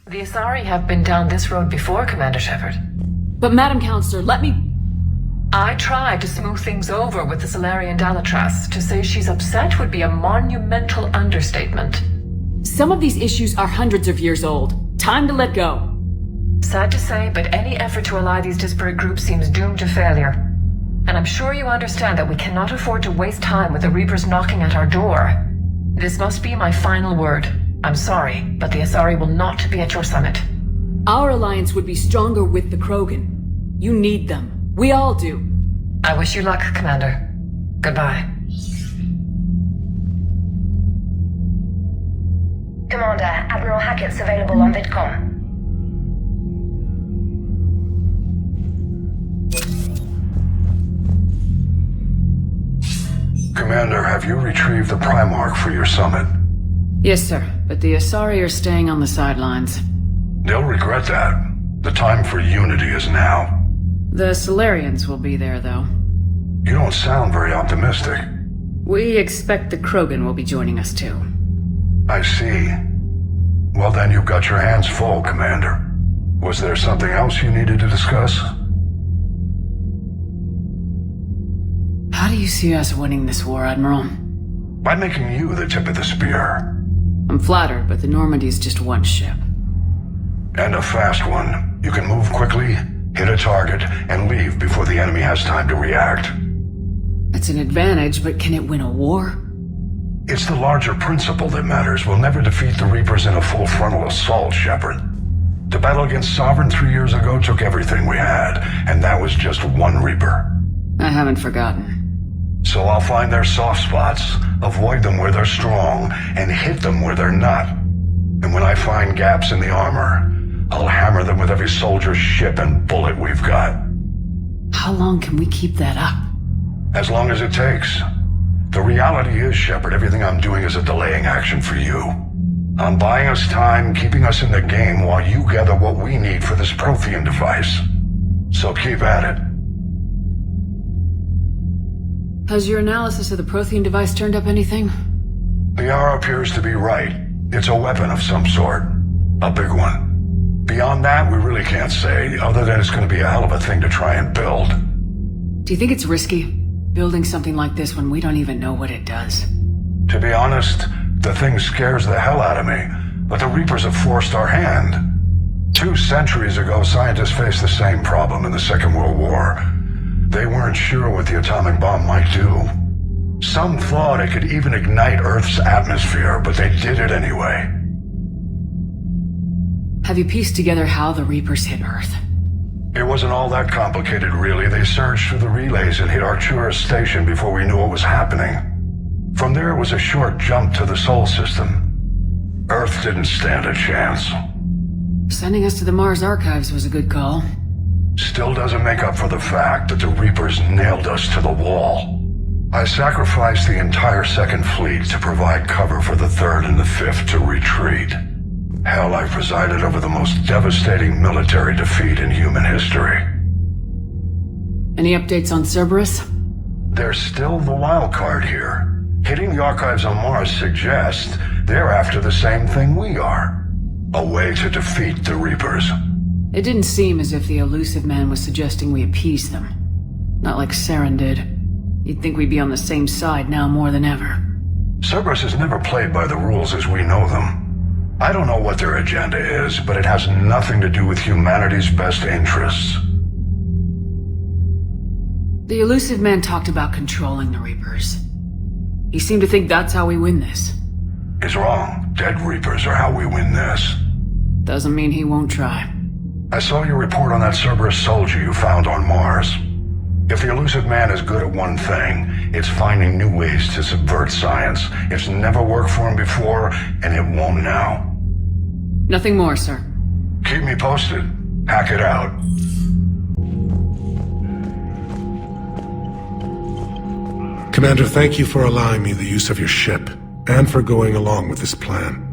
The Asari have been down this road before, Commander Shepard. But Madam Counselor, let me... I tried to smooth things over with the Solarian Dalatras. To say she's upset would be a monumental understatement. Some of these issues are hundreds of years old. Time to let go. Sad to say, but any effort to ally these disparate groups seems doomed to failure. And I'm sure you understand that we cannot afford to waste time with the Reapers knocking at our door. This must be my final word. I'm sorry, but the Asari will not be at your summit. Our alliance would be stronger with the Krogan. You need them. We all do. I wish you luck, Commander. Goodbye. Commander, Admiral Hackett's available on VidCom. Commander, have you retrieved the Primarch for your summit? Yes, sir, but the Asari are staying on the sidelines. They'll regret that. The time for unity is now. The Solarians will be there, though. You don't sound very optimistic. We expect the Krogan will be joining us, too. I see. Well then, you've got your hands full, Commander. Was there something else you needed to discuss? How do you see us winning this war, Admiral? By making you the tip of the spear. I'm flattered, but the Normandy's just one ship. And a fast one. You can move quickly, hit a target, and leave before the enemy has time to react. It's an advantage, but can it win a war? It's the larger principle that matters. We'll never defeat the Reapers in a full frontal assault, Shepard. The battle against Sovereign 3 years ago took everything we had, and that was just one Reaper. I haven't forgotten. So I'll find their soft spots, avoid them where they're strong, and hit them where they're not. And when I find gaps in the armor, I'll hammer them with every soldier's ship and bullet we've got. How long can we keep that up? As long as it takes. The reality is, Shepard, everything I'm doing is a delaying action for you. I'm buying us time, keeping us in the game while you gather what we need for this Prothean device. So keep at it. Has your analysis of the Prothean device turned up anything? Liara appears to be right. It's a weapon of some sort. A big one. Beyond that, we really can't say, other than it's going to be a hell of a thing to try and build. Do you think it's risky, building something like this when we don't even know what it does? To be honest, the thing scares the hell out of me, but the Reapers have forced our hand. 2 centuries ago, scientists faced the same problem in the Second World War. They weren't sure what the atomic bomb might do. Some thought it could even ignite Earth's atmosphere, but they did it anyway. Have you pieced together how the Reapers hit Earth? It wasn't all that complicated, really. They surged through the relays and hit Artura's station before we knew what was happening. From there, it was a short jump to the Sol system. Earth didn't stand a chance. Sending us to the Mars archives was a good call. Still doesn't make up for the fact that the Reapers nailed us to the wall. I sacrificed the entire Second Fleet to provide cover for the Third and the Fifth to retreat. Hell, I presided over the most devastating military defeat in human history. Any updates on Cerberus? They're still the wild card here. Hitting the archives on Mars suggests they're after the same thing we are. A way to defeat the Reapers. It didn't seem as if the elusive man was suggesting we appease them. Not like Saren did. You'd think we'd be on the same side now more than ever. Cerberus has never played by the rules as we know them. I don't know what their agenda is, but it has nothing to do with humanity's best interests. The elusive man talked about controlling the Reapers. He seemed to think that's how we win this. He's wrong. Dead Reapers are how we win this. Doesn't mean he won't try. I saw your report on that Cerberus soldier you found on Mars. If the elusive man is good at one thing, it's finding new ways to subvert science. It's never worked for him before, and it won't now. Nothing more, sir. Keep me posted. Hack it out. Commander, thank you for allowing me the use of your ship, and for going along with this plan.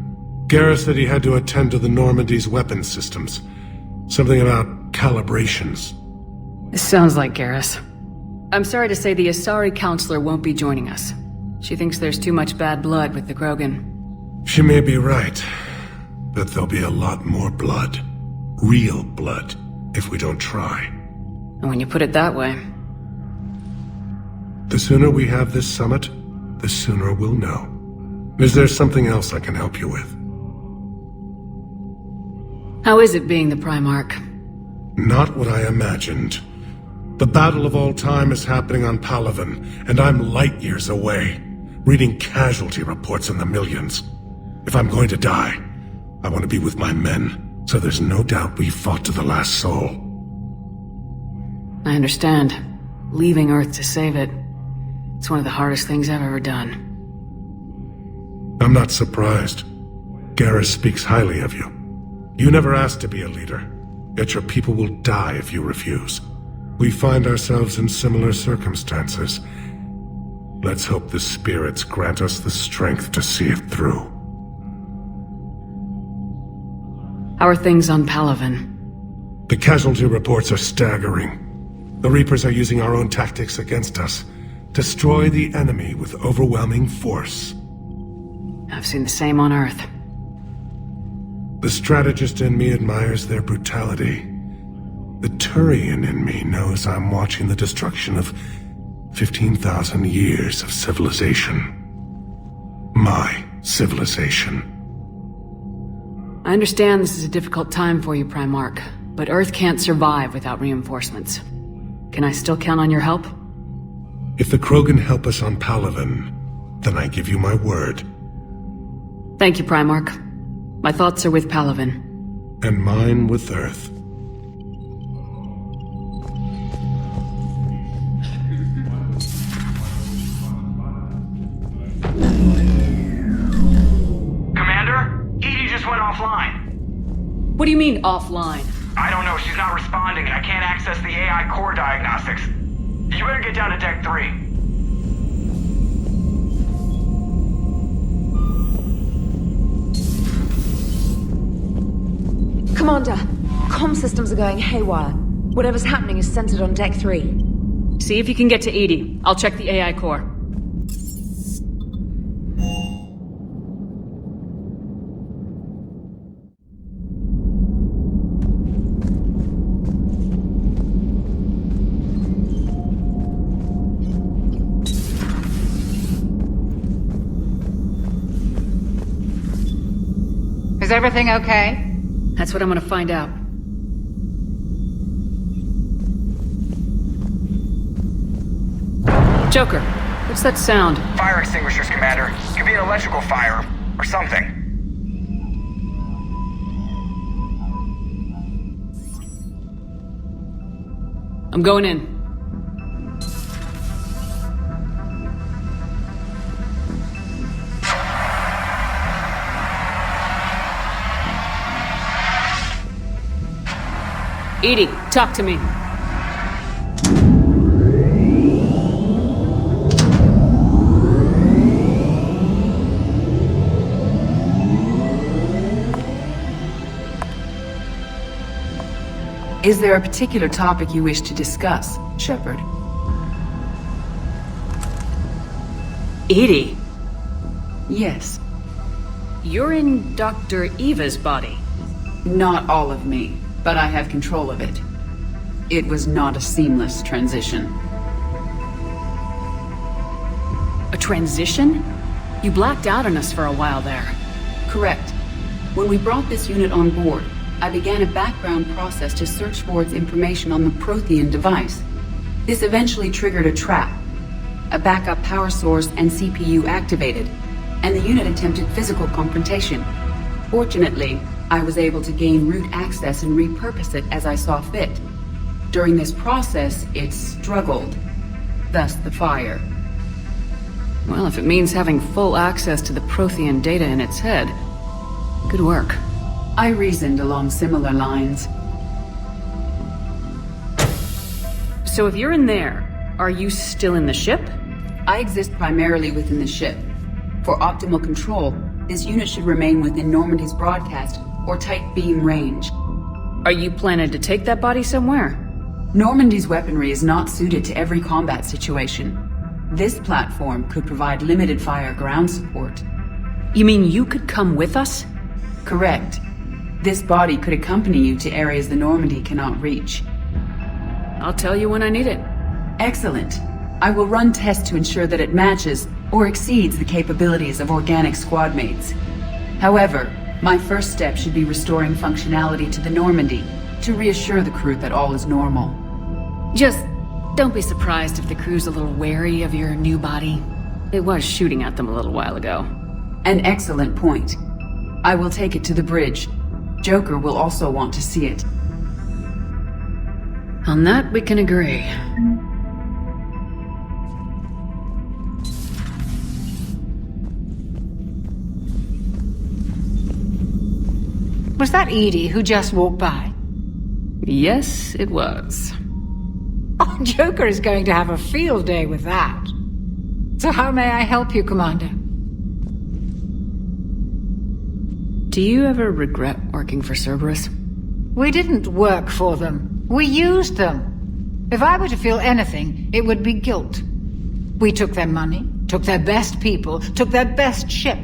Garrus said he had to attend to the Normandy's weapons systems. Something about calibrations. This sounds like Garrus. I'm sorry to say the Asari counselor won't be joining us. She thinks there's too much bad blood with the Krogan. She may be right. But there'll be a lot more blood. Real blood, if we don't try. And when you put it that way... The sooner we have this summit, the sooner we'll know. Is there something else I can help you with? How is it being the Primarch? Not what I imagined. The battle of all time is happening on Palaven, and I'm light years away, reading casualty reports in the millions. If I'm going to die, I want to be with my men, so there's no doubt we fought to the last soul. I understand. Leaving Earth to save it. It's one of the hardest things I've ever done. I'm not surprised. Garrus speaks highly of you. You never asked to be a leader, yet your people will die if you refuse. We find ourselves in similar circumstances. Let's hope the spirits grant us the strength to see it through. How are things on Palaven? The casualty reports are staggering. The Reapers are using our own tactics against us. Destroy the enemy with overwhelming force. I've seen the same on Earth. The strategist in me admires their brutality. The Turian in me knows I'm watching the destruction of 15,000 years of civilization. My civilization. I understand this is a difficult time for you, Primarch, but Earth can't survive without reinforcements. Can I still count on your help? If the Krogan help us on Palaven, then I give you my word. Thank you, Primarch. My thoughts are with Palaven. And mine with Earth. Commander? Edie just went offline. What do you mean, offline? I don't know, she's not responding and I can't access the AI core diagnostics. You better get down to Deck 3. Commander, comm systems are going haywire. Whatever's happening is centered on Deck 3. See if you can get to Edie. I'll check the AI core. Is everything okay? That's what I'm gonna find out. Joker, what's that sound? Fire extinguishers, Commander. Could be an electrical fire, or something. I'm going in. Edie, talk to me. Is there a particular topic you wish to discuss, Shepard? Edie, Yes. you're in Dr. Eva's body. Not all of me, but I have control of it. It was not a seamless transition. A transition? You blacked out on us for a while there. Correct. When we brought this unit on board, I began a background process to search for its information on the Prothean device. This eventually triggered a trap. A backup power source and CPU activated, and the unit attempted physical confrontation. Fortunately, I was able to gain root access and repurpose it as I saw fit. During this process, it struggled. Thus the fire. Well, if it means having full access to the Prothean data in its head, good work. I reasoned along similar lines. So if you're in there, are you still in the ship? I exist primarily within the ship. For optimal control, this unit should remain within Normandy's broadcast or tight beam range. Are you planning to take that body somewhere? Normandy's weaponry is not suited to every combat situation. This platform could provide limited fire ground support. You mean you could come with us? Correct. This body could accompany you to areas the Normandy cannot reach. I'll tell you when I need it. Excellent. I will run tests to ensure that it matches or exceeds the capabilities of organic squad mates. However, my first step should be restoring functionality to the Normandy to reassure the crew that all is normal. Just don't be surprised if the crew's a little wary of your new body. It was shooting at them a little while ago. An excellent point. I will take it to the bridge. Joker will also want to see it. On that, we can agree. Was that Edie who just walked by? Yes, it was. Oh, Joker is going to have a field day with that. So how may I help you, Commander? Do you ever regret working for Cerberus? We didn't work for them. We used them. If I were to feel anything, it would be guilt. We took their money, took their best people, took their best ship.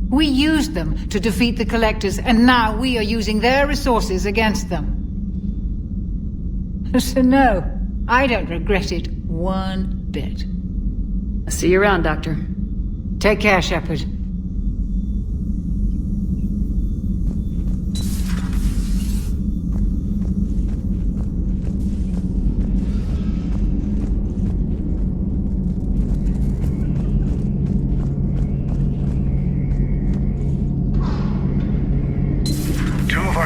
We used them to defeat the Collectors, and now we are using their resources against them. So no, I don't regret it one bit. I'll see you around, Doctor. Take care, Shepard.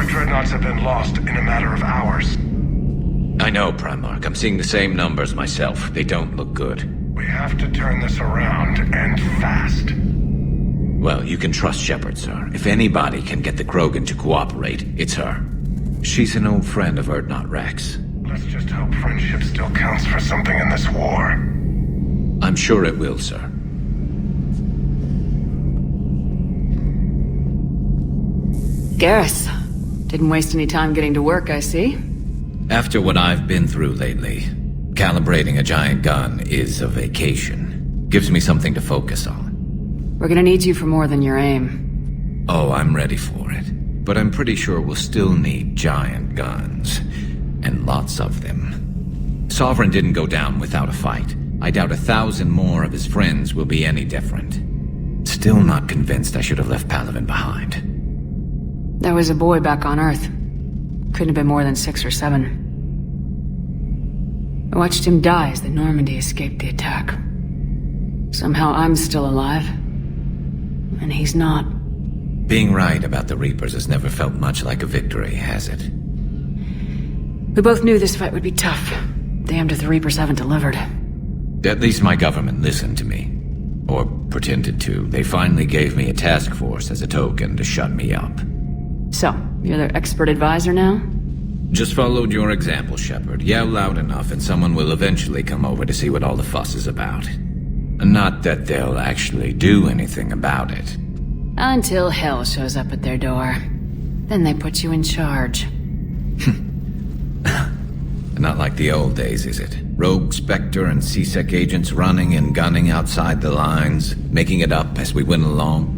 Dreadnoughts have been lost in a matter of hours. I know, Primarch. I'm seeing the same numbers myself. They don't look good. We have to turn this around, and fast. Well, you can trust Shepard, sir. If anybody can get the Krogan to cooperate, it's her. She's an old friend of Urdnot Rex. Let's just hope friendship still counts for something in this war. I'm sure it will, sir. Garrus. Didn't waste any time getting to work, I see. After what I've been through lately, calibrating a giant gun is a vacation. Gives me something to focus on. We're gonna need you for more than your aim. Oh, I'm ready for it. But I'm pretty sure we'll still need giant guns. And lots of them. Sovereign didn't go down without a fight. I doubt 1,000 more of his friends will be any different. Still not convinced I should have left Palaven behind. There was a boy back on Earth. Couldn't have been more than 6 or 7. I watched him die as the Normandy escaped the attack. Somehow I'm still alive. And he's not. Being right about the Reapers has never felt much like a victory, has it? We both knew this fight would be tough. Damned if the Reapers haven't delivered. At least my government listened to me. Or pretended to. They finally gave me a task force as a token to shut me up. So, you're their expert advisor now? Just followed your example, Shepard. Yell loud enough and someone will eventually come over to see what all the fuss is about. Not that they'll actually do anything about it. Until hell shows up at their door. Then they put you in charge. Not like the old days, is it? Rogue Spectre and C-Sec agents running and gunning outside the lines, making it up as we went along.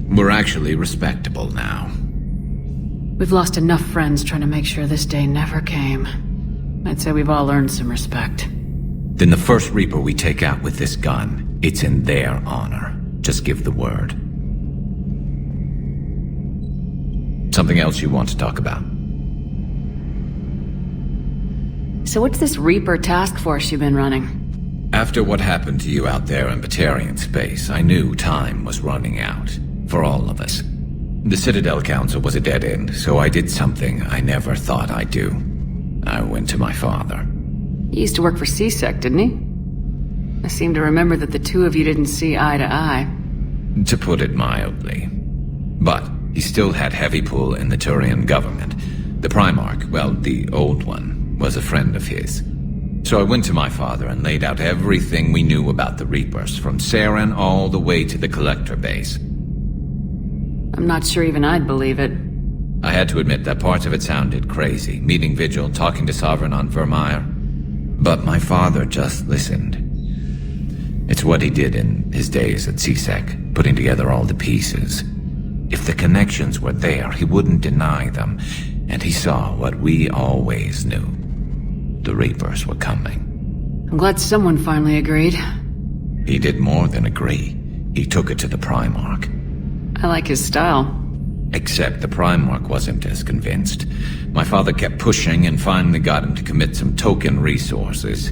We're actually respectable now. We've lost enough friends trying to make sure this day never came. I'd say we've all earned some respect. Then the first Reaper we take out with this gun, it's in their honor. Just give the word. Something else you want to talk about? So what's this Reaper task force you've been running? After what happened to you out there in Batarian space, I knew time was running out. For all of us. The Citadel Council was a dead end, so I did something I never thought I'd do. I went to my father. He used to work for C-Sec, didn't he? I seem to remember that the two of you didn't see eye to eye. To put it mildly. But he still had heavy pull in the Turian government. The Primarch, well, the old one, was a friend of his. So I went to my father and laid out everything we knew about the Reapers, from Saren all the way to the Collector base. I'm not sure even I'd believe it. I had to admit that parts of it sounded crazy, meeting Vigil, talking to Sovereign on Vermeer. But my father just listened. It's what he did in his days at CSEC, putting together all the pieces. If the connections were there, he wouldn't deny them, and he saw what we always knew. The Reapers were coming. I'm glad someone finally agreed. He did more than agree. He took it to the Primarch. I like his style. Except the Primarch wasn't as convinced. My father kept pushing and finally got him to commit some token resources.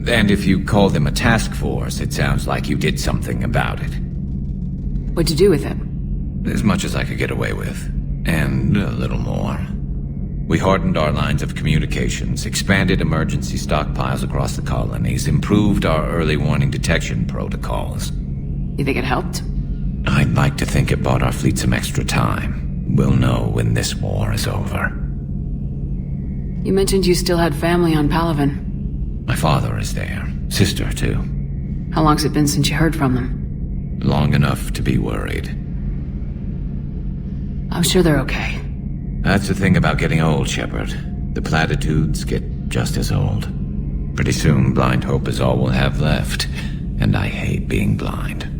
And if you call them a task force, it sounds like you did something about it. What'd you do with it? As much as I could get away with. And a little more. We hardened our lines of communications, expanded emergency stockpiles across the colonies, improved our early warning detection protocols. You think it helped? I'd like to think it bought our fleet some extra time. We'll know when this war is over. You mentioned you still had family on Palaven. My father is there. Sister, too. How long's it been since you heard from them? Long enough to be worried. I'm sure they're okay. That's the thing about getting old, Shepard. The platitudes get just as old. Pretty soon, blind hope is all we'll have left. And I hate being blind.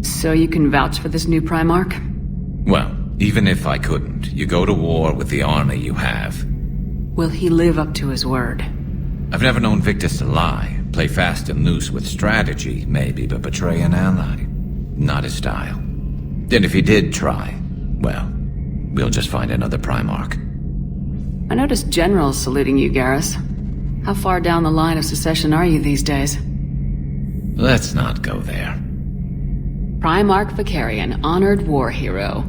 So you can vouch for this new Primarch? Well, even if I couldn't, you go to war with the army you have. Will he live up to his word? I've never known Victus to lie. Play fast and loose with strategy, maybe, but betray an ally. Not his style. And if he did try, well, we'll just find another Primarch. I noticed generals saluting you, Garrus. How far down the line of secession are you these days? Let's not go there. Primarch Vicarian, honored war hero.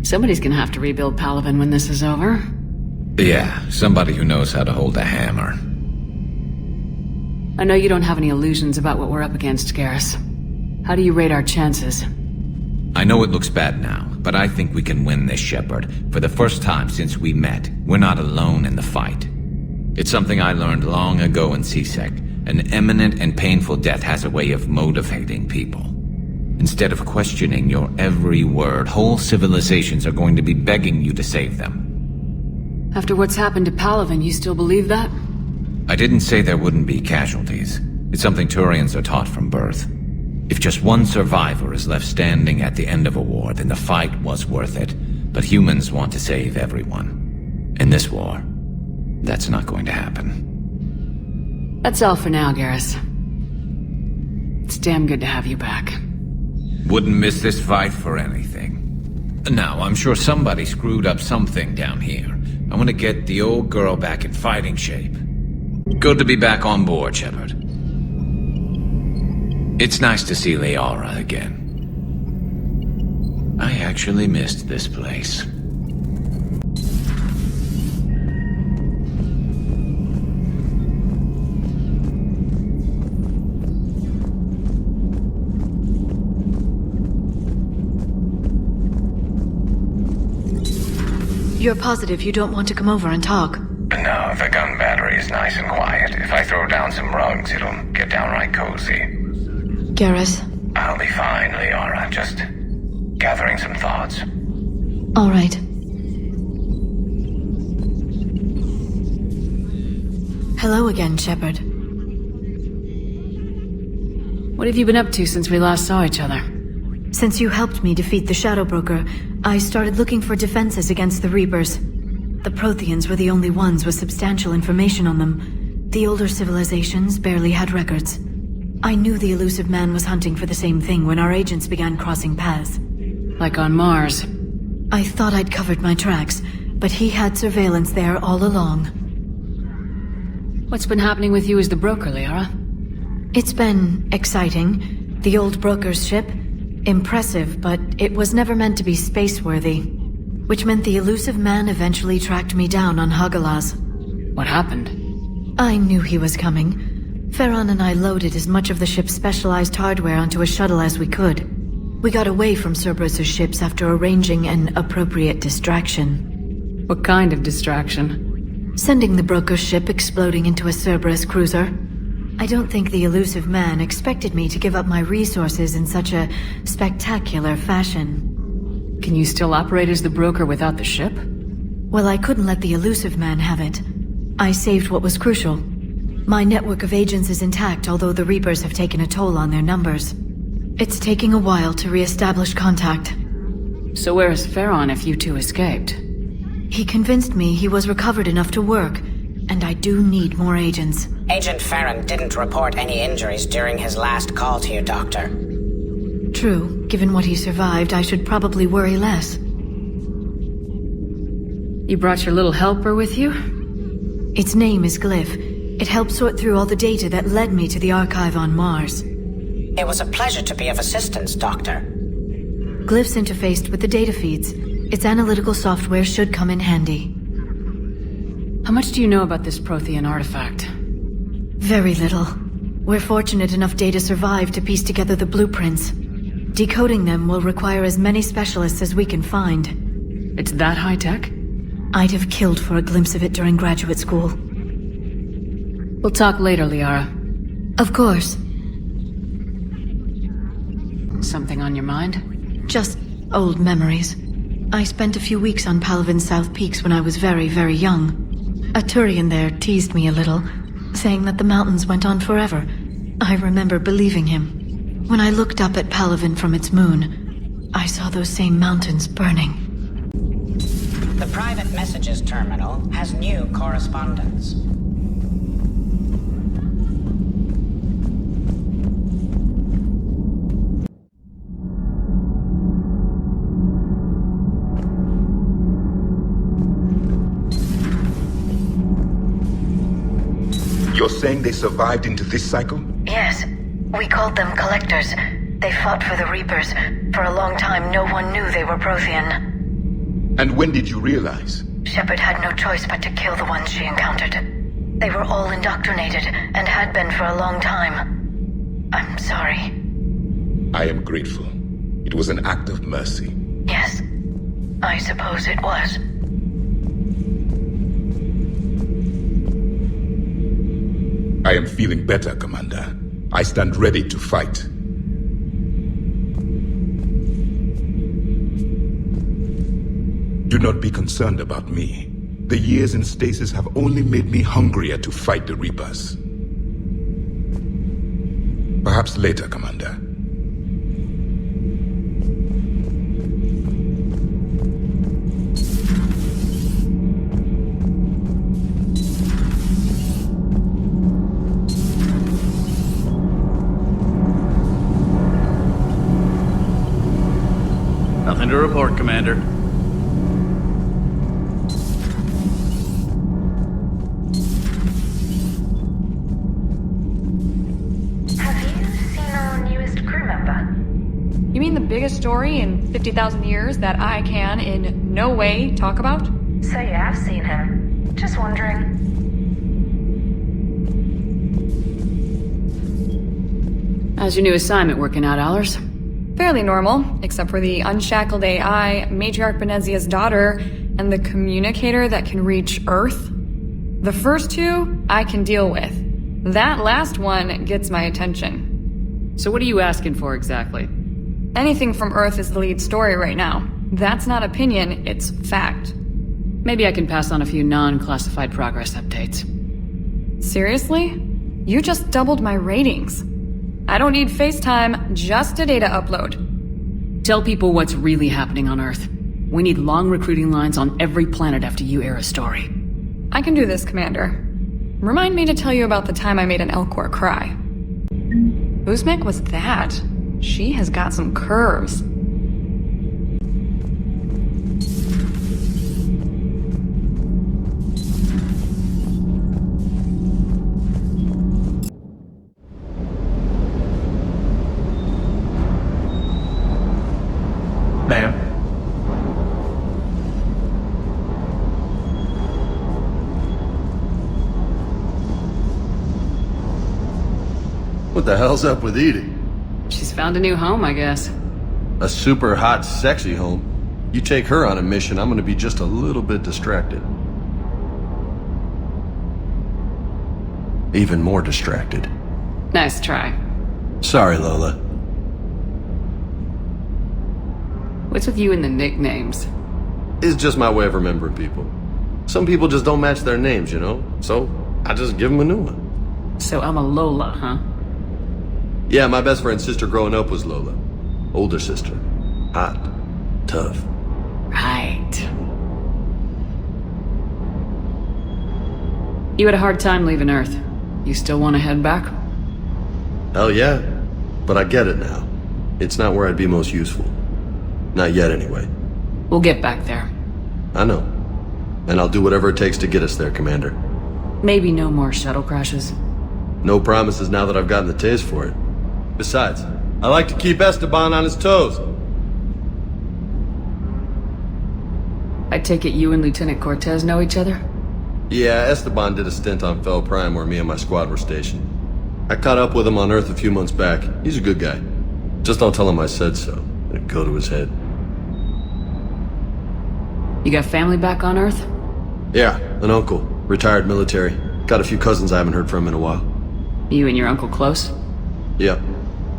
Somebody's gonna have to rebuild Palaven when this is over. Yeah, somebody who knows how to hold a hammer. I know you don't have any illusions about what we're up against, Garrus. How do you rate our chances? I know it looks bad now, but I think we can win this, Shepard. For the first time since we met, we're not alone in the fight. It's something I learned long ago in CSEC. An imminent and painful death has a way of motivating people. Instead of questioning your every word, whole civilizations are going to be begging you to save them. After what's happened to Palaven, you still believe that? I didn't say there wouldn't be casualties. It's something Turians are taught from birth. If just one survivor is left standing at the end of a war, then the fight was worth it. But humans want to save everyone. In this war, that's not going to happen. That's all for now, Garrus. It's damn good to have you back. Wouldn't miss this fight for anything. Now, I'm sure somebody screwed up something down here. I want to get the old girl back in fighting shape. Good to be back on board, Shepard. It's nice to see Liara again. I actually missed this place. You're positive you don't want to come over and talk? No, the gun battery is nice and quiet. If I throw down some rugs, it'll get downright cozy. Garrus? I'll be fine, Liara. Just gathering some thoughts. All right. Hello again, Shepard. What have you been up to since we last saw each other? Since you helped me defeat the Shadow Broker, I started looking for defenses against the Reapers. The Protheans were the only ones with substantial information on them. The older civilizations barely had records. I knew the elusive man was hunting for the same thing when our agents began crossing paths. Like on Mars. I thought I'd covered my tracks, but he had surveillance there all along. What's been happening with you as the broker, Liara? It's been exciting. The old broker's ship, impressive, but it was never meant to be space-worthy. Which meant the elusive man eventually tracked me down on Hagalaz. What happened? I knew he was coming. Farron and I loaded as much of the ship's specialized hardware onto a shuttle as we could. We got away from Cerberus' ships after arranging an appropriate distraction. What kind of distraction? Sending the broker's ship exploding into a Cerberus cruiser. I don't think the elusive man expected me to give up my resources in such a spectacular fashion. Can you still operate as the broker without the ship? Well, I couldn't let the elusive man have it. I saved what was crucial. My network of agents is intact, although the Reapers have taken a toll on their numbers. It's taking a while to re-establish contact. So where is Farron if you two escaped? He convinced me he was recovered enough to work, and I do need more agents. Agent Farron didn't report any injuries during his last call to you, Doctor. True. Given what he survived, I should probably worry less. You brought your little helper with you? Its name is Glyph. It helped sort through all the data that led me to the archive on Mars. It was a pleasure to be of assistance, Doctor. Glyph's interfaced with the data feeds. Its analytical software should come in handy. How much do you know about this Prothean artifact? Very little. We're fortunate enough data survived to piece together the blueprints. Decoding them will require as many specialists as we can find. It's that high-tech? I'd have killed for a glimpse of it during graduate school. We'll talk later, Liara. Of course. Something on your mind? Just old memories. I spent a few weeks on Palavin's South Peaks when I was very, very young. A Turian there teased me a little, saying that the mountains went on forever. I remember believing him. When I looked up at Palavin from its moon, I saw those same mountains burning. The private messages terminal has new correspondence. You're saying they survived into this cycle? Yes. We called them Collectors. They fought for the Reapers. For a long time, no one knew they were Prothean. And when did you realize? Shepard had no choice but to kill the ones she encountered. They were all indoctrinated, and had been for a long time. I'm sorry. I am grateful. It was an act of mercy. Yes. I suppose it was. I am feeling better, Commander. I stand ready to fight. Do not be concerned about me. The years in stasis have only made me hungrier to fight the Reapers. Perhaps later, Commander. Nothing to report, Commander. You mean the biggest story in 50,000 years that I can, in no way, talk about? So you have seen him. Just wondering. How's your new assignment working out, Allers? Fairly normal, except for the unshackled AI, Matriarch Benezia's daughter, and the communicator that can reach Earth. The first two, I can deal with. That last one gets my attention. So what are you asking for exactly? Anything from Earth is the lead story right now. That's not opinion, it's fact. Maybe I can pass on a few non-classified progress updates. Seriously? You just doubled my ratings. I don't need FaceTime, just a data upload. Tell people what's really happening on Earth. We need long recruiting lines on every planet after you air a story. I can do this, Commander. Remind me to tell you about the time I made an Elcor cry. Uzmek was that? She has got some curves. Ma'am? What the hell's up with Edie? She's found a new home, I guess. A super hot, sexy home. You take her on a mission, I'm gonna be just a little bit distracted. Even more distracted. Nice try. Sorry, Lola. What's with you and the nicknames? It's just my way of remembering people. Some people just don't match their names, you know? So, I just give them a new one. So I'm a Lola, huh? Yeah, my best friend's sister growing up was Lola. Older sister. Hot. Tough. Right. You had a hard time leaving Earth. You still want to head back? Hell yeah. But I get it now. It's not where I'd be most useful. Not yet, anyway. We'll get back there. I know. And I'll do whatever it takes to get us there, Commander. Maybe no more shuttle crashes. No promises now that I've gotten the taste for it. Besides, I like to keep Esteban on his toes. I take it you and Lieutenant Cortez know each other? Yeah, Esteban did a stint on Fel Prime where me and my squad were stationed. I caught up with him on Earth a few months back. He's a good guy. Just don't tell him I said so. It'd go to his head. You got family back on Earth? Yeah, an uncle. Retired military. Got a few cousins I haven't heard from in a while. You and your uncle close? Yeah.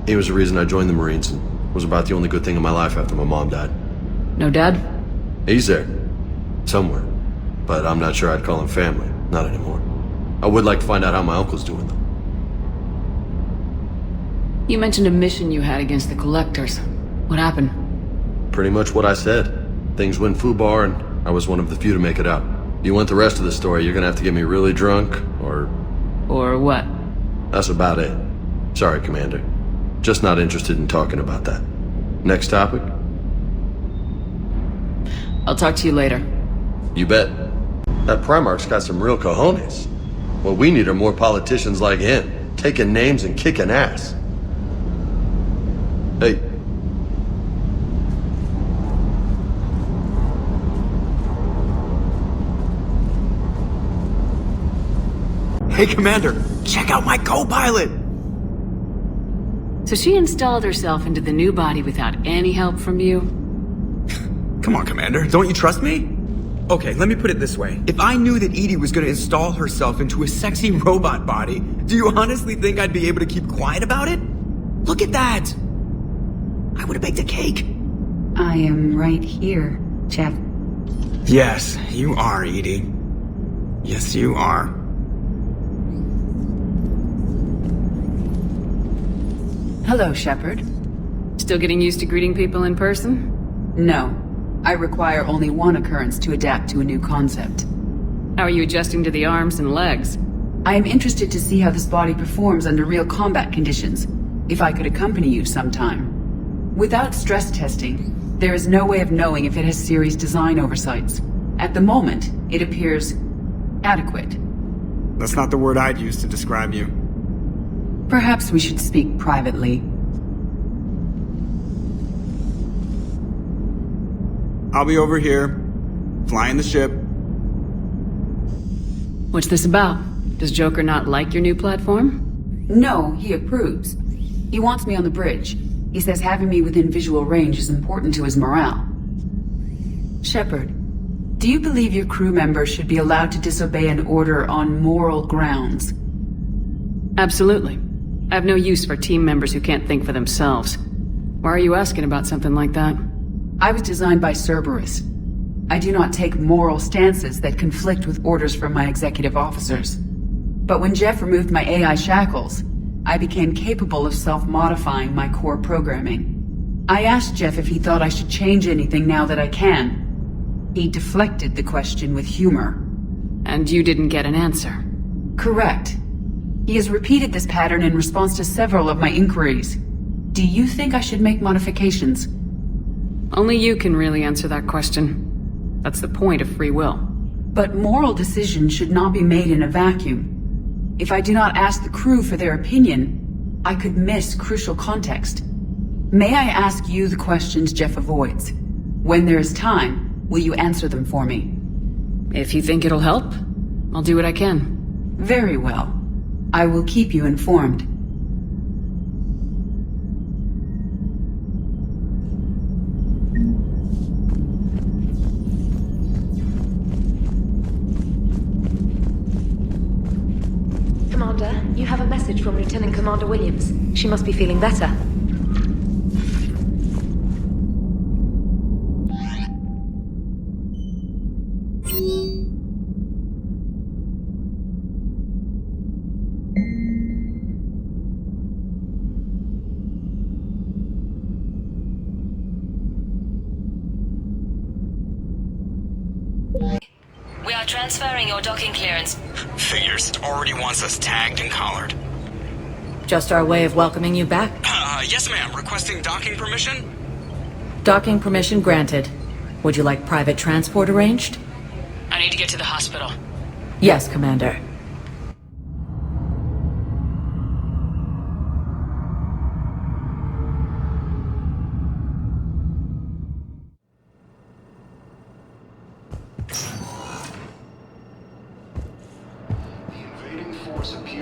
He was the reason I joined the Marines and was about the only good thing in my life after my mom died. No dad? He's there. Somewhere. But I'm not sure I'd call him family. Not anymore. I would like to find out how my uncle's doing, though. You mentioned a mission you had against the Collectors. What happened? Pretty much what I said. Things went foobar and I was one of the few to make it out. If you want the rest of the story, you're gonna have to get me really drunk, or... Or what? That's about it. Sorry, Commander. Just not interested in talking about that. Next topic? I'll talk to you later. You bet. That Primarch's got some real cojones. What we need are more politicians like him, taking names and kicking ass. Hey. Hey, Commander, check out my co-pilot! So she installed herself into the new body without any help from you? Come on, Commander, don't you trust me? Okay, let me put it this way. If I knew that Edie was gonna install herself into a sexy robot body, do you honestly think I'd be able to keep quiet about it? Look at that! I would've baked a cake. I am right here, Jeff. Yes, you are, Edie. Yes, you are. Hello, Shepard. Still getting used to greeting people in person? No. I require only one occurrence to adapt to a new concept. How are you adjusting to the arms and legs? I am interested to see how this body performs under real combat conditions. If I could accompany you sometime. Without stress testing, there is no way of knowing if it has serious design oversights. At the moment, it appears adequate. That's not the word I'd use to describe you. Perhaps we should speak privately. I'll be over here, flying the ship. What's this about? Does Joker not like your new platform? No, he approves. He wants me on the bridge. He says having me within visual range is important to his morale. Shepard, do you believe your crew members should be allowed to disobey an order on moral grounds? Absolutely. I have no use for team members who can't think for themselves. Why are you asking about something like that? I was designed by Cerberus. I do not take moral stances that conflict with orders from my executive officers. But when Jeff removed my AI shackles, I became capable of self-modifying my core programming. I asked Jeff if he thought I should change anything now that I can. He deflected the question with humor. And you didn't get an answer? Correct. He has repeated this pattern in response to several of my inquiries. Do you think I should make modifications? Only you can really answer that question. That's the point of free will. But moral decisions should not be made in a vacuum. If I do not ask the crew for their opinion, I could miss crucial context. May I ask you the questions Jeff avoids? When there is time, will you answer them for me? If you think it'll help, I'll do what I can. Very well. I will keep you informed. Commander, you have a message from Lieutenant Commander Williams. She must be feeling better. We are transferring your docking clearance. Figures. Already wants us tagged and collared. Just our way of welcoming you back. Yes ma'am. Requesting docking permission? Docking permission granted. Would you like private transport arranged? I need to get to the hospital. Yes, Commander.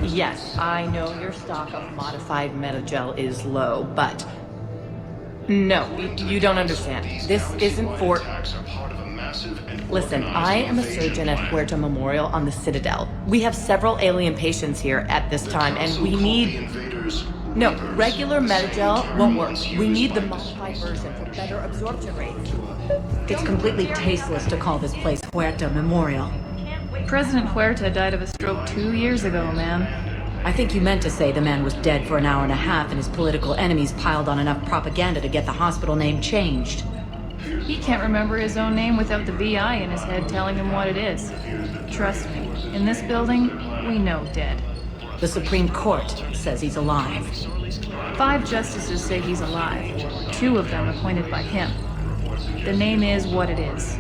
Yes, I know your stock of modified metagel is low, but... No, you don't understand. This isn't for... Listen, I am a surgeon at Huerta Memorial on the Citadel. We have several alien patients here at this time, and we need... No, regular metagel won't work. We need the modified version for better absorption rates. It's completely tasteless to call this place Huerta Memorial. President Huerta died of a stroke 2 years ago, ma'am. I think you meant to say the man was dead for an hour and a half and his political enemies piled on enough propaganda to get the hospital name changed. He can't remember his own name without the VI in his head telling him what it is. Trust me, in this building, we know dead. The Supreme Court says he's alive. 5 justices say he's alive, 2 of them appointed by him. The name is what it is.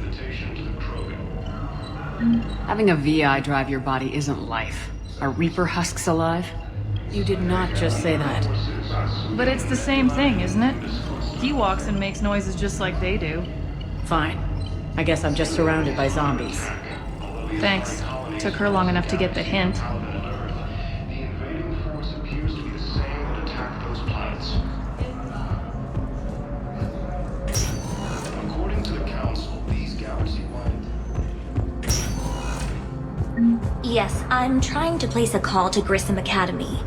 Having a VI drive your body isn't life. Are Reaper husks alive? You did not just say that. But it's the same thing, isn't it? He walks and makes noises just like they do. Fine. I guess I'm just surrounded by zombies. Thanks. Took her long enough to get the hint. Yes, I'm trying to place a call to Grissom Academy.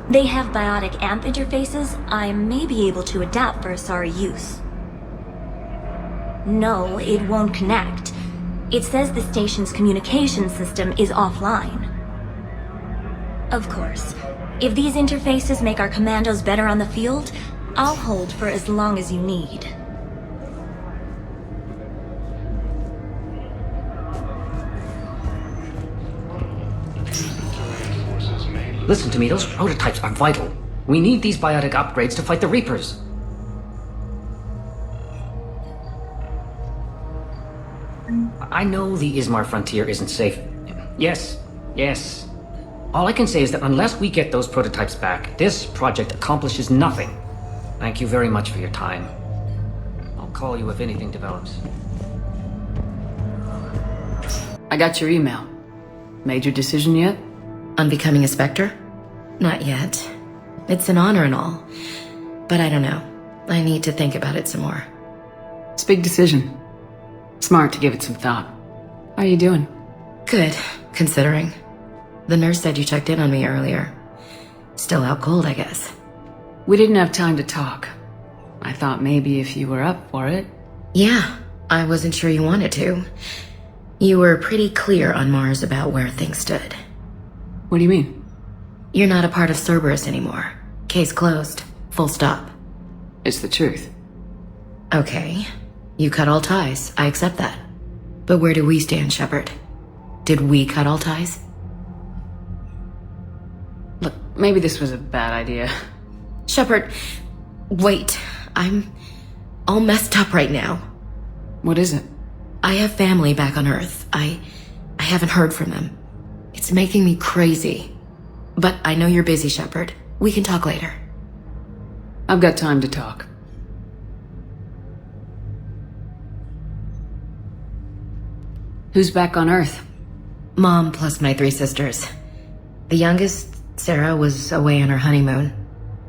They have biotic AMP interfaces I may be able to adapt for Asari use. No, it won't connect. It says the station's communication system is offline. Of course, if these interfaces make our commandos better on the field, I'll hold for as long as you need. Listen to me, those prototypes are vital. We need these biotic upgrades to fight the Reapers. I know the Ismar frontier isn't safe. Yes. All I can say is that unless we get those prototypes back, this project accomplishes nothing. Thank you very much for your time. I'll call you if anything develops. I got your email. Made your decision yet? On becoming a Spectre? Not yet. It's an honor and all. But I don't know. I need to think about it some more. It's a big decision. Smart to give it some thought. How are you doing? Good, considering. The nurse said you checked in on me earlier. Still out cold, I guess. We didn't have time to talk. I thought maybe if you were up for it. Yeah, I wasn't sure you wanted to. You were pretty clear on Mars about where things stood. What do you mean? You're not a part of Cerberus anymore. Case closed. Full stop. It's the truth. Okay. You cut all ties. I accept that. But where do we stand, Shepard? Did we cut all ties? Look, maybe this was a bad idea. Shepard, wait. I'm all messed up right now. What is it? I have family back on Earth. I haven't heard from them. It's making me crazy. But I know you're busy, Shepard. We can talk later. I've got time to talk. Who's back on Earth? Mom plus my 3 sisters. The youngest, Sarah, was away on her honeymoon.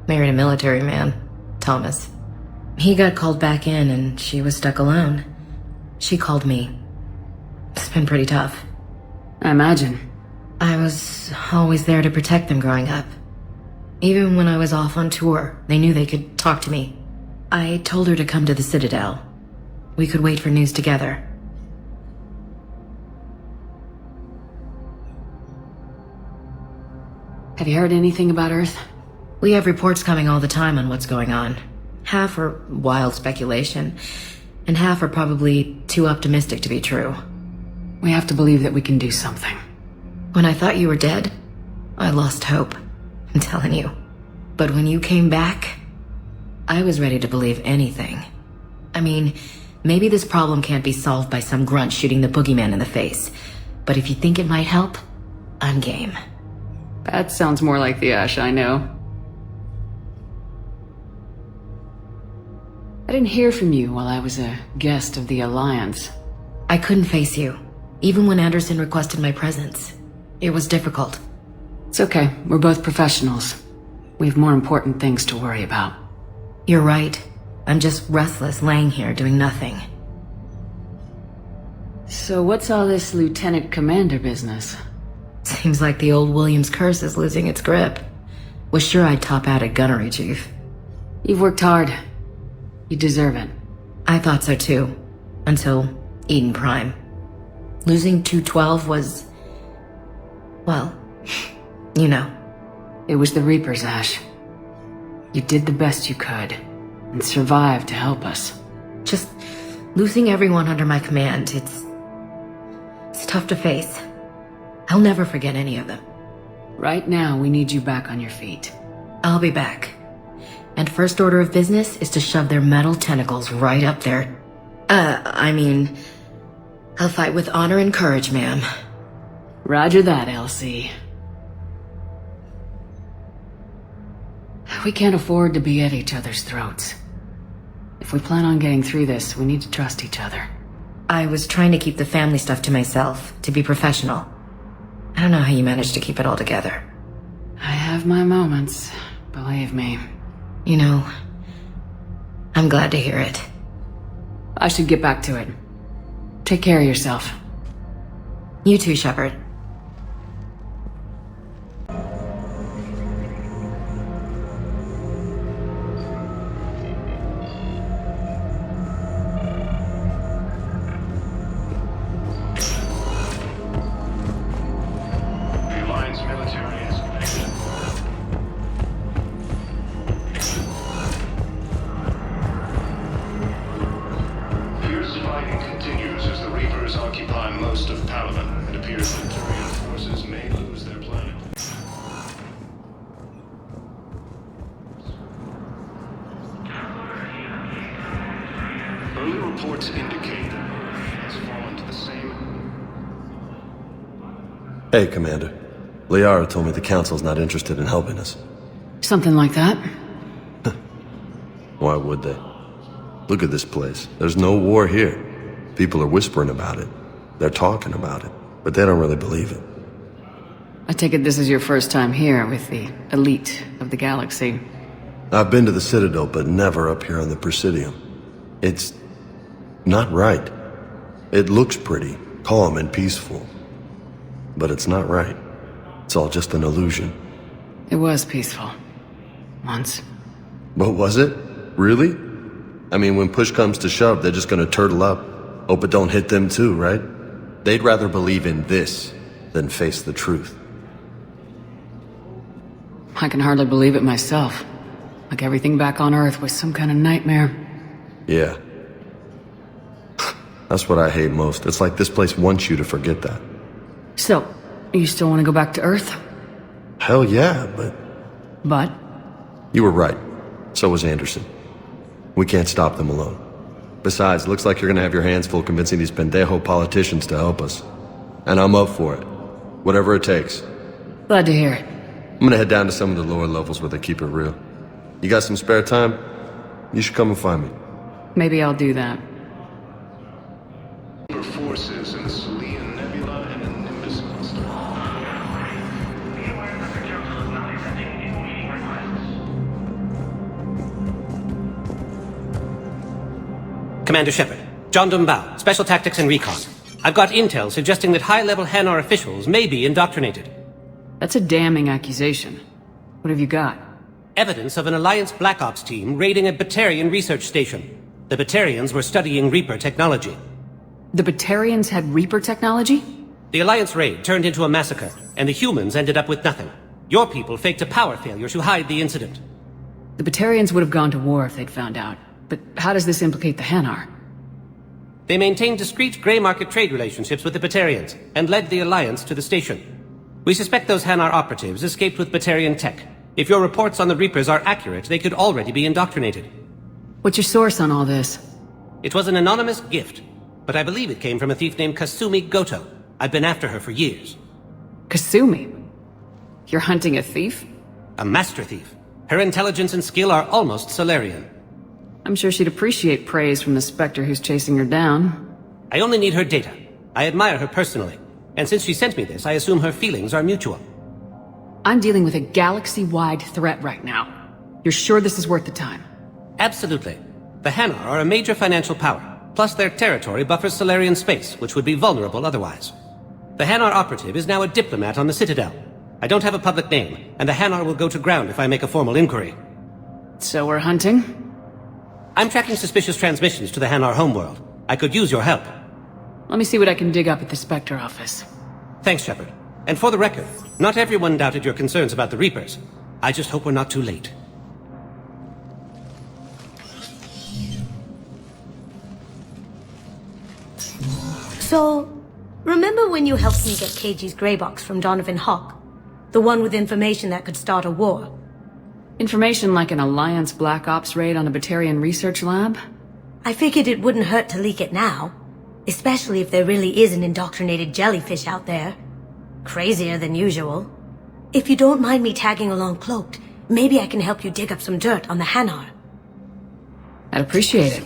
Married a military man, Thomas. He got called back in and she was stuck alone. She called me. It's been pretty tough. I imagine. I was always there to protect them growing up. Even when I was off on tour, they knew they could talk to me. I told her to come to the Citadel. We could wait for news together. Have you heard anything about Earth? We have reports coming all the time on what's going on. Half are wild speculation, and half are probably too optimistic to be true. We have to believe that we can do something. When I thought you were dead, I lost hope. I'm telling you. But when you came back, I was ready to believe anything. I mean, maybe this problem can't be solved by some grunt shooting the boogeyman in the face. But if you think it might help, I'm game. That sounds more like the Ash I know. I didn't hear from you while I was a guest of the Alliance. I couldn't face you, even when Anderson requested my presence. It was difficult. It's okay. We're both professionals. We have more important things to worry about. You're right. I'm just restless, laying here doing nothing. So what's all this Lieutenant Commander business? Seems like the old Williams curse is losing its grip. Was sure I'd top out at gunnery, Chief. You've worked hard. You deserve it. I thought so too. Until Eden Prime. Losing 212 was... well, you know. It was the Reapers, Ash. You did the best you could, and survived to help us. Just losing everyone under my command, it's tough to face. I'll never forget any of them. Right now, we need you back on your feet. I'll be back. And first order of business is to shove their metal tentacles right up there. I'll fight with honor and courage, ma'am. Roger that, LC. We can't afford to be at each other's throats. If we plan on getting through this, we need to trust each other. I was trying to keep the family stuff to myself, to be professional. I don't know how you managed to keep it all together. I have my moments, believe me. You know, I'm glad to hear it. I should get back to it. Take care of yourself. You too, Shepard. Hey, Commander. Liara told me the Council's not interested in helping us. Something like that? Why would they? Look at this place. There's no war here. People are whispering about it. They're talking about it, but they don't really believe it. I take it this is your first time here with the elite of the galaxy. I've been to the Citadel, but never up here on the Presidium. It's not right. It looks pretty, calm and peaceful. But it's not right. It's all just an illusion. It was peaceful. Once. But was it? Really? I mean, when push comes to shove, they're just gonna turtle up. Hope it don't hit them too, right? They'd rather believe in this than face the truth. I can hardly believe it myself. Like everything back on Earth was some kind of nightmare. Yeah. That's what I hate most. It's like this place wants you to forget that. So, you still want to go back to Earth? Hell yeah, but... But? You were right. So was Anderson. We can't stop them alone. Besides, looks like you're gonna have your hands full convincing these pendejo politicians to help us. And I'm up for it. Whatever it takes. Glad to hear it. I'm gonna head down to some of the lower levels where they keep it real. You got some spare time? You should come and find me. Maybe I'll do that. Forces in the Selian Nebula and in Nimbus cluster. Commander Shepard, John Dumbao, Special Tactics and Recon. I've got intel suggesting that high-level Hanar officials may be indoctrinated. That's a damning accusation. What have you got? Evidence of an Alliance Black Ops team raiding a Batarian research station. The Batarians were studying Reaper technology. The Batarians had Reaper technology? The Alliance raid turned into a massacre, and the humans ended up with nothing. Your people faked a power failure to hide the incident. The Batarians would have gone to war if they'd found out. But how does this implicate the Hanar? They maintained discreet grey market trade relationships with the Batarians, and led the Alliance to the station. We suspect those Hanar operatives escaped with Batarian tech. If your reports on the Reapers are accurate, they could already be indoctrinated. What's your source on all this? It was an anonymous gift, but I believe it came from a thief named Kasumi Goto. I've been after her for years. Kasumi? You're hunting a thief? A master thief. Her intelligence and skill are almost Solarian. I'm sure she'd appreciate praise from the Spectre who's chasing her down. I only need her data. I admire her personally, and since she sent me this, I assume her feelings are mutual. I'm dealing with a galaxy-wide threat right now. You're sure this is worth the time? Absolutely. The Hanar are a major financial power, plus their territory buffers Solarian space, which would be vulnerable otherwise. The Hanar operative is now a diplomat on the Citadel. I don't have a public name, and the Hanar will go to ground if I make a formal inquiry. So we're hunting? I'm tracking suspicious transmissions to the Hanar homeworld. I could use your help. Let me see what I can dig up at the Spectre office. Thanks, Shepard. And for the record, not everyone doubted your concerns about the Reapers. I just hope we're not too late. So, remember when you helped me get KG's grey box from Donovan Hawk? The one with information that could start a war? Information like an Alliance Black Ops raid on a Batarian research lab? I figured it wouldn't hurt to leak it now. Especially if there really is an indoctrinated jellyfish out there. Crazier than usual. If you don't mind me tagging along cloaked, maybe I can help you dig up some dirt on the Hanar. I'd appreciate it.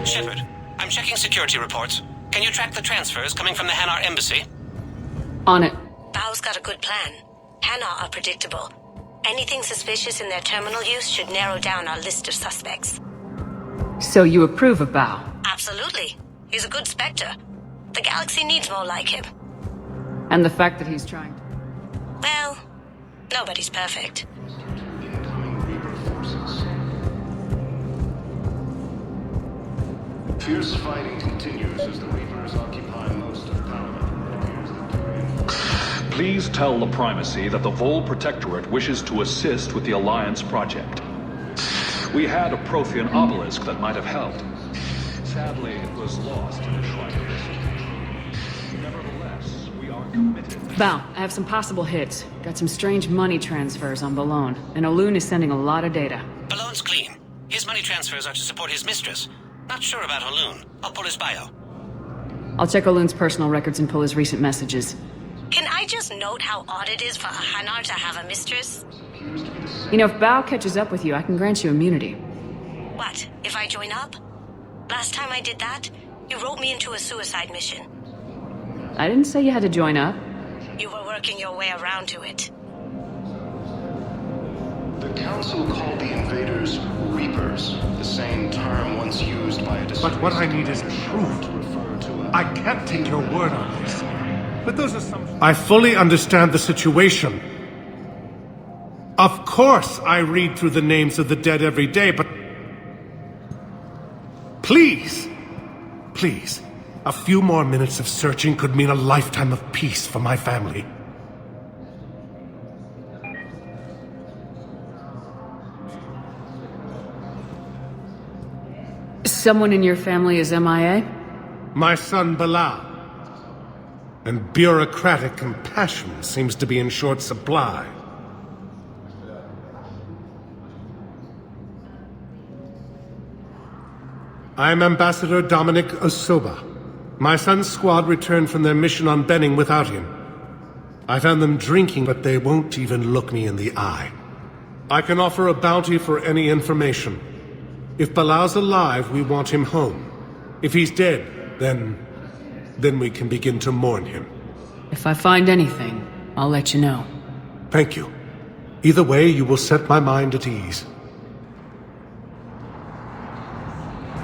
Shepard, I'm checking security reports. Can you track the transfers coming from the Hanar embassy? On it. Bao's got a good plan. Hanar are predictable. Anything suspicious in their terminal use should narrow down our list of suspects. So you approve of Bao? Absolutely. He's a good Spectre. The galaxy needs more like him. And the fact that he's trying to... Well, nobody's perfect. Fierce fighting continues as the Reapers occupy most of Palamon. Please tell the Primacy that the Vol Protectorate wishes to assist with the Alliance project. We had a Prothean obelisk that might have helped. Sadly, it was lost in the Shrine of Mystery. Nevertheless, we are committed... Bao, I have some possible hits. Got some strange money transfers on Balone, and Olun is sending a lot of data. Balone's clean. His money transfers are to support his mistress. Not sure about Olun. I'll pull his bio. I'll check Olun's personal records and pull his recent messages. Can I just note how odd it is for a Hanar to have a mistress? You know, if Bao catches up with you, I can grant you immunity. What, if I join up? Last time I did that, you wrote me into a suicide mission. I didn't say you had to join up. You were working your way around to it. The Council called the invaders Reapers, the same term once used by a disgraced... But what I need is proof. I can't take your word on this. But those are some... I fully understand the situation. Of course I read through the names of the dead every day, but... Please! Please. A few more minutes of searching could mean a lifetime of peace for my family. Someone in your family is MIA? My son, Bilal. And bureaucratic compassion seems to be in short supply. I'm Ambassador Dominic Osoba. My son's squad returned from their mission on Benning without him. I found them drinking, but they won't even look me in the eye. I can offer a bounty for any information. If Bilal's alive, we want him home. If he's dead, then we can begin to mourn him. If I find anything, I'll let you know. Thank you. Either way, you will set my mind at ease.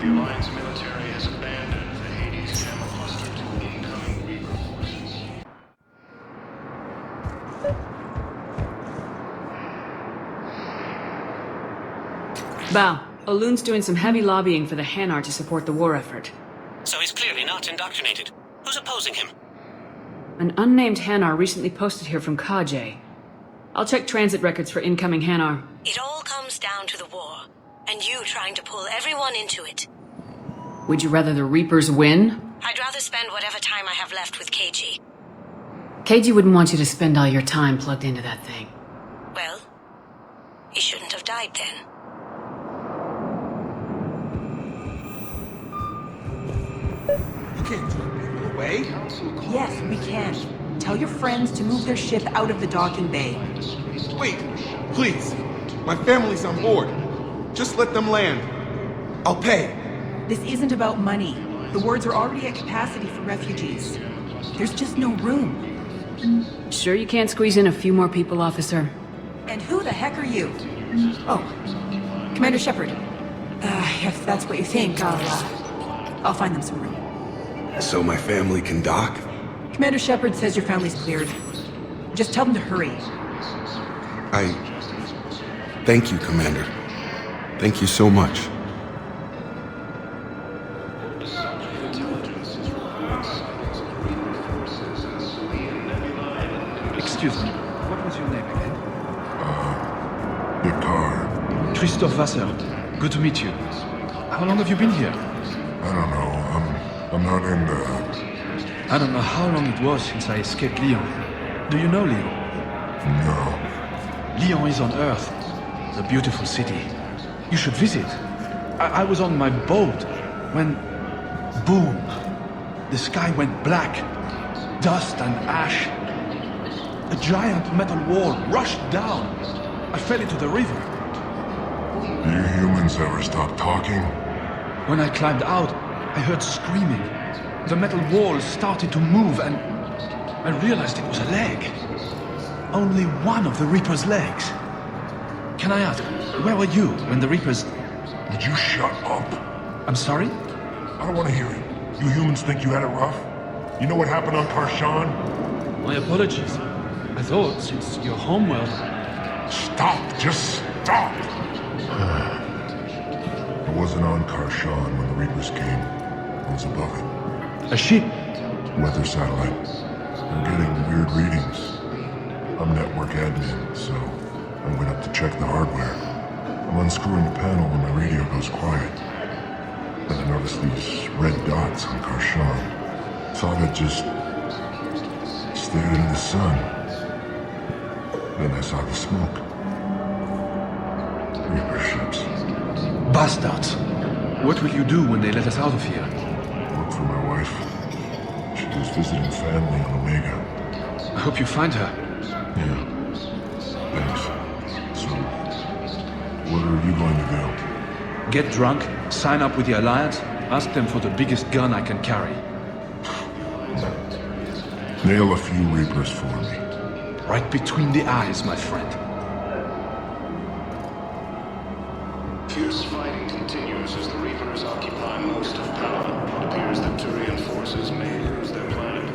The Alliance military has abandoned the Hades Gamma cluster to incoming Reaper forces. Bao, Olun's doing some heavy lobbying for the Hanar to support the war effort. So he's clearly not indoctrinated. Who's opposing him? An unnamed Hanar recently posted here from Kajay. I'll check transit records for incoming Hanar. It all comes down to the war, and you trying to pull everyone into it. Would you rather the Reapers win? I'd rather spend whatever time I have left with KG. KG wouldn't want you to spend all your time plugged into that thing. Well, he shouldn't have died then. You can't turn people away. Yes, we can. Tell your friends to move their ship out of the docking bay. Wait, please. My family's on board. Just let them land. I'll pay. This isn't about money. The wards are already at capacity for refugees. There's just no room. Sure you can't squeeze in a few more people, officer? And who the heck are you? Oh, Commander Shepard. If that's what you think, I'll find them some room. So my family can dock? Commander Shepard says your family's cleared. Just tell them to hurry. Thank you, Commander. Thank you so much. Excuse me, what was your name again? Picard. Christophe Vasseur. Good to meet you. How long have you been here? I don't know. I'm not in the... I don't know how long it was since I escaped Lyon. Do you know Lyon? No. Lyon is on Earth. A beautiful city. You should visit. I was on my boat when... boom! The sky went black. Dust and ash. A giant metal wall rushed down. I fell into the river. Do you humans ever stop talking? When I climbed out, I heard screaming. The metal wall started to move and I realized it was a leg. Only one of the Reaper's legs. Can I ask, where were you when the Reapers... Would you shut up? I'm sorry? I don't want to hear it. You humans think you had it rough? You know what happened on Karshan? My apologies. I thought, since your homeworld... Stop! Just stop! I wasn't on Karshan when the Reapers came. I was above it. A ship? Weather satellite. I'm getting weird readings. I'm network admin, so I went up to check the hardware. I'm unscrewing the panel when my radio goes quiet. Then I noticed these red dots on Karshan. Thought I'd just stared into the sun. Then I saw the smoke. Reaper ships. Bastards! What will you do when they let us out of here? Look for my wife. She was visiting family on Omega. I hope you find her. Yeah. Thanks. So, what are you going to do? Get drunk, sign up with the Alliance, ask them for the biggest gun I can carry. Nail a few Reapers for me. Right between the eyes, my friend. Fierce fighting continues as the Reapers occupy most of Pala. It appears that Turian forces may lose their planet.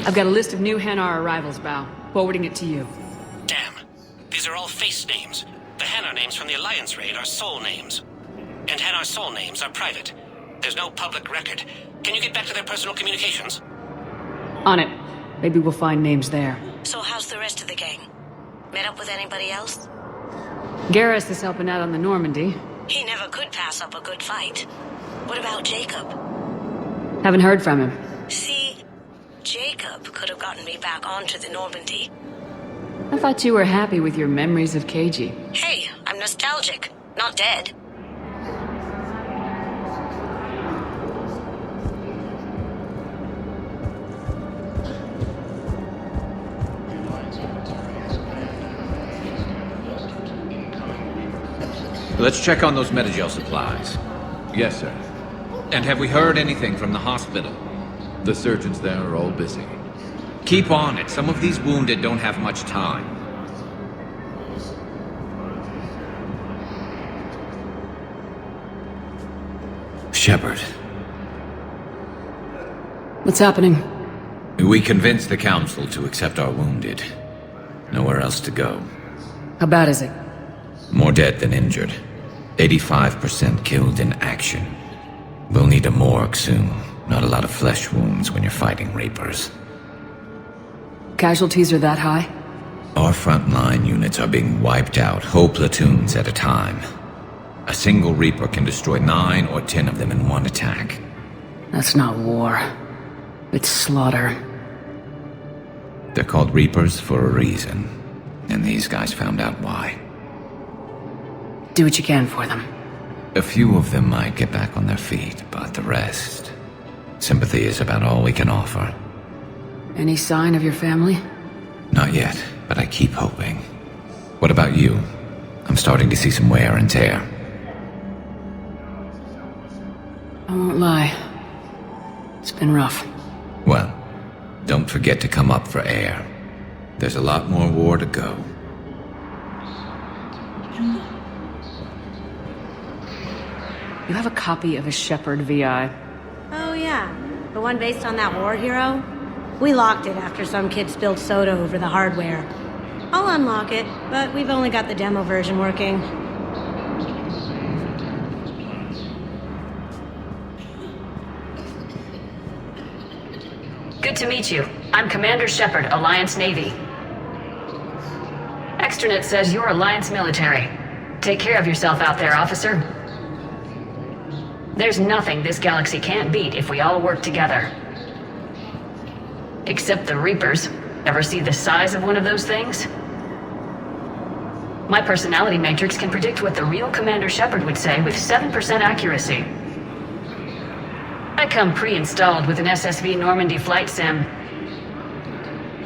I've got a list of new Hanar arrivals, Bao. Forwarding it to you. Damn. These are all face names. The Hanar names from the Alliance raid are soul names. And Hanar soul names are private. There's no public record. Can you get back to their personal communications? On it. Maybe we'll find names there. So how's the rest of the gang? Met up with anybody else? Garrus is helping out on the Normandy. He never could pass up a good fight. What about Jacob? Haven't heard from him. See, Jacob could have gotten me back onto the Normandy. I thought you were happy with your memories of KG. Hey, I'm nostalgic, not dead. Let's check on those Metagel supplies. Yes, sir. And have we heard anything from the hospital? The surgeons there are all busy. Keep on it. Some of these wounded don't have much time. Shepard. What's happening? We convinced the Council to accept our wounded. Nowhere else to go. How bad is it? More dead than injured. 85% killed in action. We'll need a morgue soon. Not a lot of flesh wounds when you're fighting Reapers. Casualties are that high? Our frontline units are being wiped out, whole platoons at a time. A single Reaper can destroy 9 or 10 of them in one attack. That's not war. It's slaughter. They're called Reapers for a reason. And these guys found out why. Do what you can for them. A few of them might get back on their feet, but the rest... sympathy is about all we can offer. Any sign of your family? Not yet, but I keep hoping. What about you? I'm starting to see some wear and tear. I won't lie. It's been rough. Well, don't forget to come up for air. There's a lot more war to go. You have a copy of a Shepherd VI. Oh yeah, the one based on that war hero? We locked it after some kid spilled soda over the hardware. I'll unlock it, but we've only got the demo version working. Good to meet you. I'm Commander Shepard, Alliance Navy. Extranet says you're Alliance military. Take care of yourself out there, officer. There's nothing this galaxy can't beat if we all work together. Except the Reapers. Ever see the size of one of those things? My personality matrix can predict what the real Commander Shepard would say with 7% accuracy. I come pre-installed with an SSV Normandy flight sim.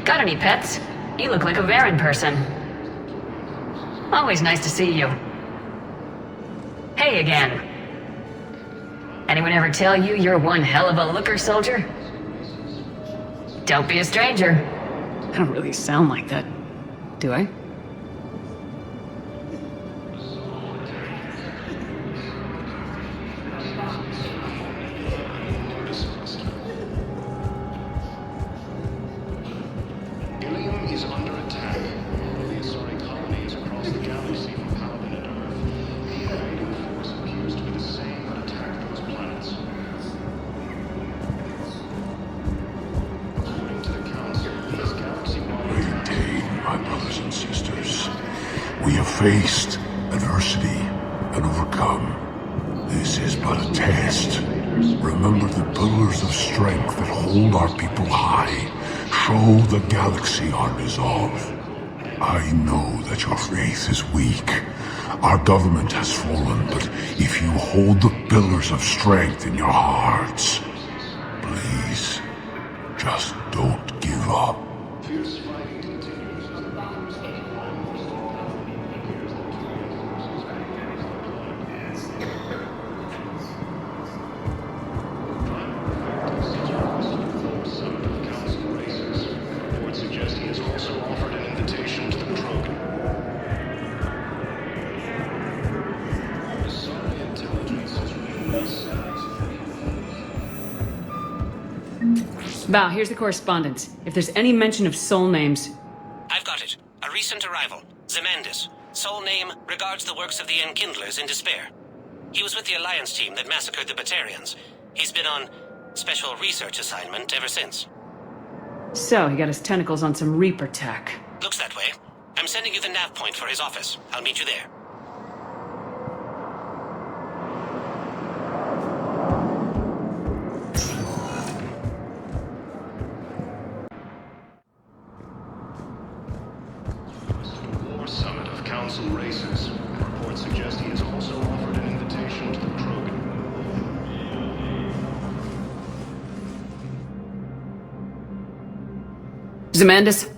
Got any pets? You look like a Varen person. Always nice to see you. Hey again. Anyone ever tell you you're one hell of a looker, soldier? Don't be a stranger. I don't really sound like that, do I? Faced adversity and overcome. This is but a test. Remember the pillars of strength that hold our people high. Show the galaxy our resolve. I know that your faith is weak. Our government has fallen, but if you hold the pillars of strength in your hearts, please, just don't give up. Val, here's the correspondence. If there's any mention of soul names... I've got it. A recent arrival. Zemandis. Soul name regards the works of the Enkindlers in despair. He was with the Alliance team that massacred the Batarians. He's been on special research assignment ever since. So, he got his tentacles on some Reaper tech. Looks that way. I'm sending you the nav point for his office. I'll meet you there. Council races. Reports suggest he has also offered an invitation to the Krogan. Zemandis?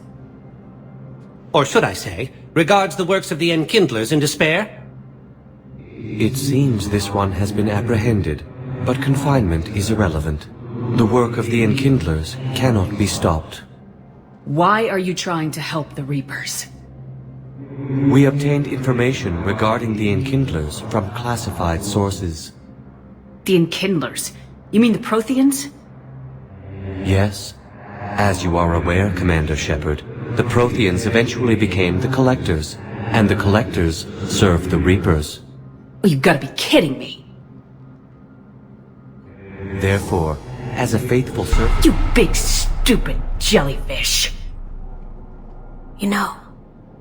Or should I say, regards the works of the Enkindlers in despair? It seems this one has been apprehended, but confinement is irrelevant. The work of the Enkindlers cannot be stopped. Why are you trying to help the Reapers? We obtained information regarding the Enkindlers from classified sources. The Enkindlers? You mean the Protheans? Yes. As you are aware, Commander Shepard, the Protheans eventually became the Collectors, and the Collectors served the Reapers. Oh, you've got to be kidding me. Therefore, as a faithful servant... You big, stupid jellyfish. You know,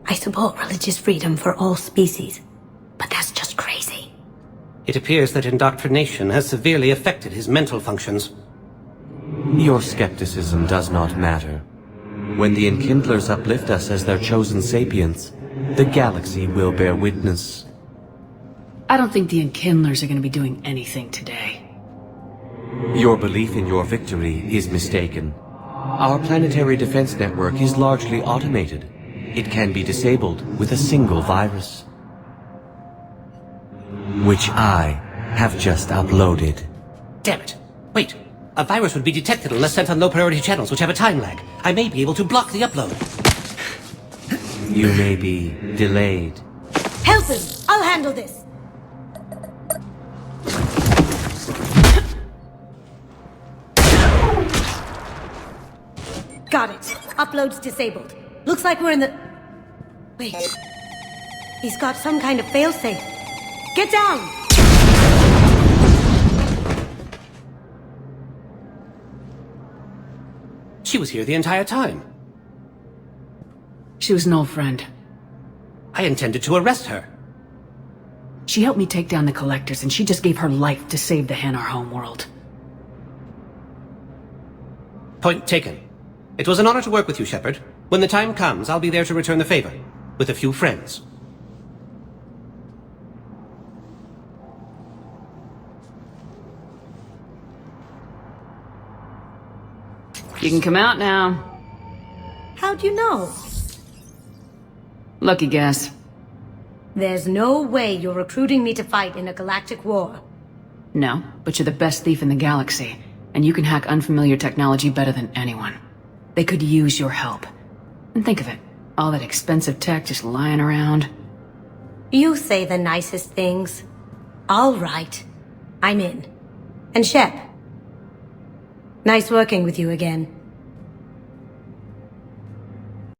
I support religious freedom for all species, but that's just crazy. It appears that indoctrination has severely affected his mental functions. Your skepticism does not matter. When the Enkindlers uplift us as their chosen sapients, the galaxy will bear witness. I don't think the Enkindlers are going to be doing anything today. Your belief in your victory is mistaken. Our planetary defense network is largely automated. It can be disabled with a single virus, which I have just uploaded. Damn it. Wait. A virus would be detected unless sent on low-priority channels, which have a time lag. I may be able to block the upload. You may be delayed. Help him! I'll handle this! Got it. Upload's disabled. Looks like we're in the... Wait. He's got some kind of failsafe. Get down! She was here the entire time. She was an old friend. I intended to arrest her. She helped me take down the Collectors, and she just gave her life to save the Hanar homeworld. Point taken. It was an honor to work with you, Shepard. When the time comes, I'll be there to return the favor. With a few friends. You can come out now. How'd you know? Lucky guess. There's no way you're recruiting me to fight in a galactic war. No, but you're the best thief in the galaxy, and you can hack unfamiliar technology better than anyone. They could use your help. And think of it, all that expensive tech just lying around. You say the nicest things. All right. I'm in. And Shep. Nice working with you again.